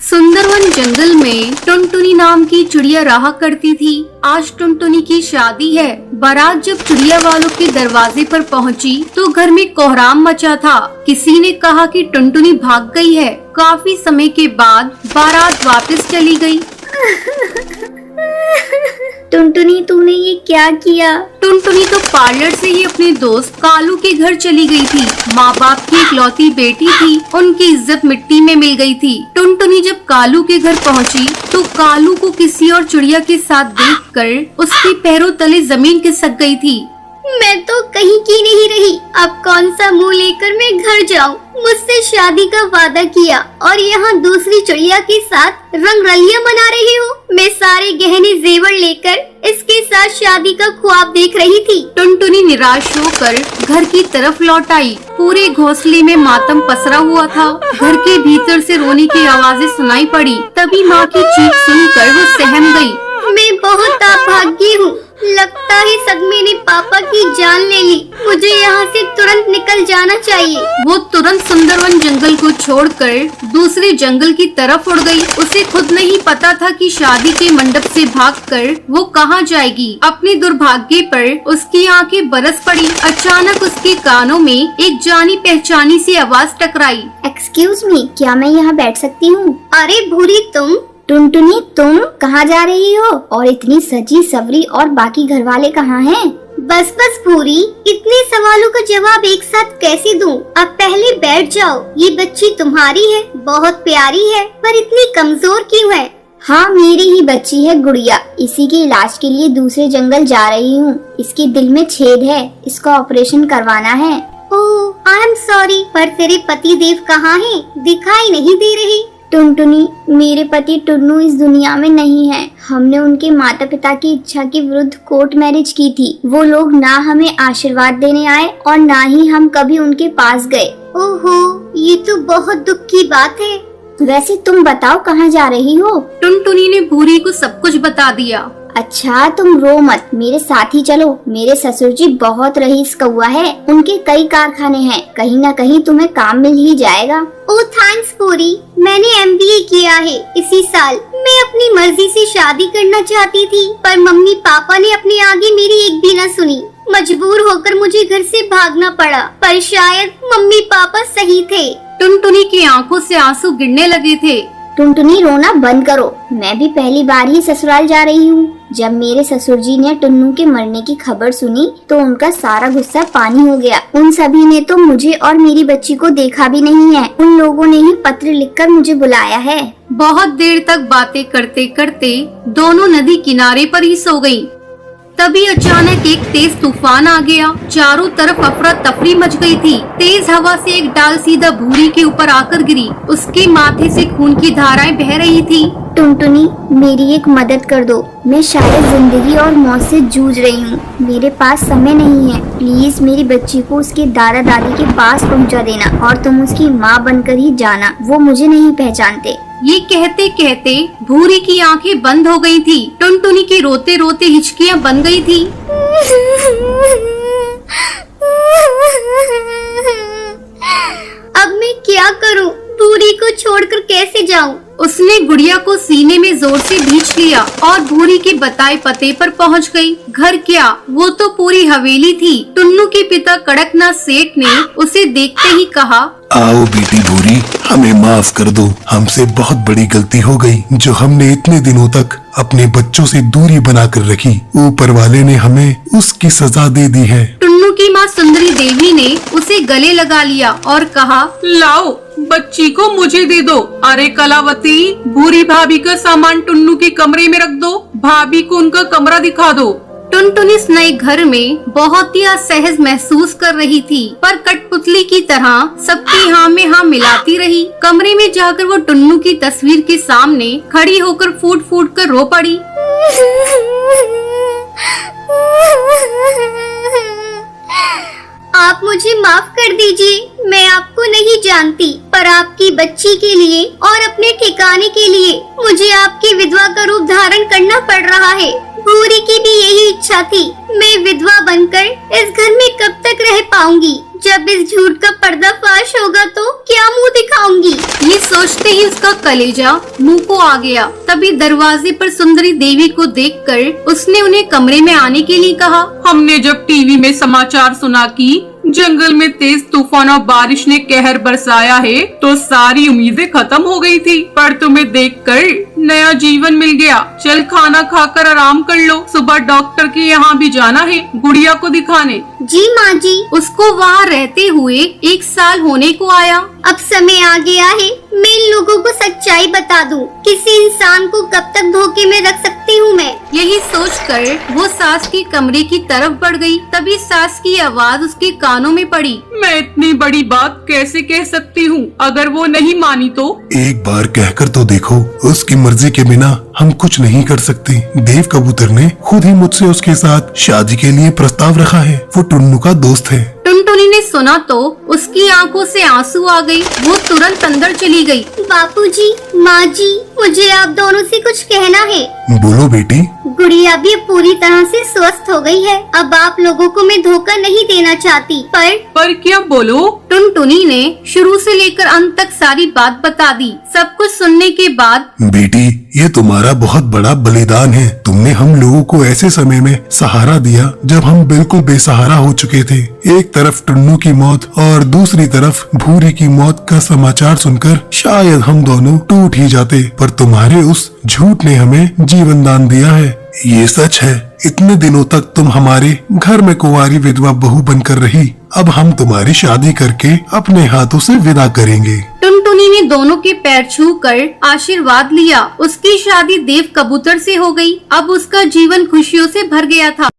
सुंदरवन जंगल में टुनटुनी नाम की चिड़िया रहा करती थी। आज टुनटुनी की शादी है। बारात जब चिड़िया वालों के दरवाजे पर पहुंची तो घर में कोहराम मचा था। किसी ने कहा कि टुनटुनी भाग गई है। काफी समय के बाद बारात वापस चली गई। टुनटुनी, तूने ये क्या किया? टुनटुनी तो पार्लर से ही अपने दोस्त कालू के घर चली गई थी। माँ बाप की इकलौती बेटी थी, उनकी इज्जत मिट्टी में मिल गई थी। टुनटुनी जब कालू के घर पहुँची तो कालू को किसी और चिड़िया के साथ देखकर उसके पैरों तले जमीन खिसक गई थी। मैं तो कहीं की नहीं रही। अब कौन सा मुंह लेकर मैं घर जाऊं? मुझसे शादी का वादा किया और यहाँ दूसरी चिड़िया के साथ रंगरलियां मना रही हूँ। मैं सारे गहने जेवर लेकर इसके साथ शादी का ख्वाब देख रही थी। टुनटुनी निराश होकर घर की तरफ लौट आई। पूरे घोंसले में मातम पसरा हुआ था। घर के भीतर से रोने की आवाजें सुनाई पड़ी। तभी माँ की चीख सुनकर वो सहम गई। मैं बहुत अभागी हूँ। लगता है सदमे ने पापा की जान ले ली। मुझे यहाँ से तुरंत निकल जाना चाहिए। वो तुरंत सुंदरवन जंगल को छोड़कर दूसरे जंगल की तरफ उड़ गई। उसे खुद नहीं पता था कि शादी के मंडप से भागकर वो कहाँ जाएगी। अपने दुर्भाग्य पर उसकी आंखें बरस पड़ी। अचानक उसके कानों में एक जानी पहचानी सी आवाज टकराई। एक्सक्यूज मी, क्या मैं यहाँ बैठ सकती हूँ? अरे भूरी, तुम? टुनटुनी, तुम कहाँ जा रही हो? और इतनी सजी सवरी और बाकी घर वाले कहाँ हैं? बस भूरी, इतने सवालों का जवाब एक साथ कैसे दूं? अब पहले बैठ जाओ। ये बच्ची तुम्हारी है, बहुत प्यारी है, पर इतनी कमजोर क्यों है? हाँ, मेरी ही बच्ची है गुड़िया। इसी के इलाज के लिए दूसरे जंगल जा रही हूँ। इसके दिल में छेद है, इसका ऑपरेशन करवाना है। ओह, आई एम सॉरी, पर तेरे पति देव कहाँ हैं? दिखाई नहीं दे रहे। टुनटुनी, मेरे पति टुन्नू इस दुनिया में नहीं है। हमने उनके माता पिता की इच्छा के विरुद्ध कोर्ट मैरिज की थी। वो लोग ना हमें आशीर्वाद देने आए और ना ही हम कभी उनके पास गए। ओहो, ये तो बहुत दुख की बात है। वैसे तुम बताओ, कहाँ जा रही हो? टुनटुनी ने भूरी को सब कुछ बता दिया। अच्छा, तुम रो मत, मेरे साथ ही चलो। मेरे ससुर जी बहुत रईस कौआ है, उनके कई कारखाने हैं। कहीं न कहीं तुम्हें काम मिल ही जाएगा। ओह थैंक्स पूरी, मैंने MBA किया है इसी साल। मैं अपनी मर्जी से शादी करना चाहती थी, पर मम्मी पापा ने अपने आगे मेरी एक भी न सुनी। मजबूर होकर मुझे घर से भागना पड़ा, पर शायद मम्मी पापा सही थे। टुनटुनी की आंखों से आंसू गिरने लगे थे। टुनटुनी, रोना बंद करो। मैं भी पहली बार ही ससुराल जा रही हूँ। जब मेरे ससुर जी ने टुन्नू के मरने की खबर सुनी तो उनका सारा गुस्सा पानी हो गया। उन सभी ने तो मुझे और मेरी बच्ची को देखा भी नहीं है। उन लोगों ने ही पत्र लिखकर मुझे बुलाया है। बहुत देर तक बातें करते करते दोनों नदी किनारे पर ही सो गईं। तभी अचानक एक तेज तूफान आ गया। चारों तरफ अफरा तफरी मच गई थी। तेज हवा से एक डाल सीधा भूरी के ऊपर आकर गिरी। उसके माथे से खून की धाराएं बह रही थी। टुनटुनी, मेरी एक मदद कर दो। मैं शायद जिंदगी और मौत से जूझ रही हूँ। मेरे पास समय नहीं है। प्लीज मेरी बच्ची को उसके दादा दादी के पास पहुँचा देना और तुम उसकी माँ बनकर ही जाना। वो मुझे नहीं पहचानते। ये कहते कहते भूरी की आंखें बंद हो गई थी। टुनटुनी की रोते रोते हिचकियां बन गई थी। अब मैं क्या करूं? भूरी को छोड़कर कैसे जाऊं? उसने गुड़िया को सीने में जोर से भींच लिया और भूरी के बताए पते पर पहुंच गई। घर क्या, वो तो पूरी हवेली थी। टुन्नू के पिता कड़कनाथ सेठ ने उसे देखते ही कहा, आओ बेटी भूरी, हमें माफ कर दो। हमसे बहुत बड़ी गलती हो गई जो हमने इतने दिनों तक अपने बच्चों से दूरी बनाकर रखी। ऊपर वाले ने हमें उसकी सजा दे दी है। टुन्नू की माँ सुंदरी देवी ने उसे गले लगा लिया और कहा, लाओ बच्ची को मुझे दे दो। अरे कलावती, भूरी भाभी का सामान टुन्नू के कमरे में रख दो। भाभी को उनका कमरा दिखा दो। टुनटुनी इस नए घर में बहुत ही असहज महसूस कर रही थी, पर कठपुतली की तरह सबकी हाँ में हाँ मिलाती रही। कमरे में जाकर वो टुन्नू की तस्वीर के सामने खड़ी होकर फूट फूट कर रो पड़ी। आप मुझे माफ कर दीजिए। मैं आपको नहीं जानती, पर आपकी बच्ची के लिए और अपने ठिकाने के लिए मुझे आपकी विधवा का रूप धारण करना पड़ रहा है। भूरी की भी यही इच्छा थी। मैं विधवा बनकर इस घर में कब तक रह पाऊंगी? जब इस झूठ का पर्दाफाश होगा तो क्या मुंह दिखाऊंगी। ये सोचते ही उसका कलेजा मुंह को आ गया। तभी दरवाजे पर सुंदरी देवी को देखकर उसने उन्हें कमरे में आने के लिए कहा। हमने जब टीवी में समाचार सुना कि जंगल में तेज तूफान और बारिश ने कहर बरसाया है तो सारी उम्मीदें खत्म हो गई थी, पर तुम्हें देखकर नया जीवन मिल गया। चल खाना खाकर आराम कर लो, सुबह डॉक्टर के यहाँ भी जाना है गुड़िया को दिखाने। जी माँ जी। उसको वहाँ रहते हुए 1 साल होने को आया। अब समय आ गया है मैं इन लोगों को सच्चाई बता दूं। किसी इंसान को कब तक धोखे में रख सकती हूँ मैं। यही सोचकर वो सास के कमरे की तरफ बढ़ गई। तभी सास की आवाज उसके कानों में पड़ी। मैं इतनी बड़ी बात कैसे कह सकती हूँ, अगर वो नहीं मानी तो? एक बार कहकर तो देखो, उसकी मर्जी के बिना हम कुछ नहीं कर सकते। देव कबूतर ने खुद ही मुझसे उसके साथ शादी के लिए प्रस्ताव रखा है। वो टुन्नू का दोस्त है। टुनटुनी ने सुना तो उसकी आंखों से आंसू आ गई। वो तुरंत अंदर चली गई। बापूजी, माँ जी, मुझे आप दोनों से कुछ कहना है। बोलो बेटी। गुड़िया भी पूरी तरह से स्वस्थ हो गई है। अब आप लोगों को मैं धोखा नहीं देना चाहती, पर क्या? बोलो। टुनटुनी ने शुरू से लेकर अंत तक सारी बात बता दी। सब कुछ सुनने के बाद बेटी, ये तुम्हारा बहुत बड़ा बलिदान है। तुमने हम लोगों को ऐसे समय में सहारा दिया जब हम बिल्कुल बेसहारा हो चुके थे। एक तरफ टुन्नू की मौत और दूसरी तरफ भूरी की मौत का समाचार सुनकर शायद हम दोनों टूट ही जाते, पर तुम्हारे उस झूठ ने हमें जीवन दान दिया है। ये सच है, इतने दिनों तक तुम हमारे घर में कुंवारी विधवा बहू बनकर रही। अब हम तुम्हारी शादी करके अपने हाथों से विदा करेंगे। टुनटुनी ने दोनों के पैर छूकर आशीर्वाद लिया। उसकी शादी देव कबूतर से हो गई। अब उसका जीवन खुशियों से भर गया था।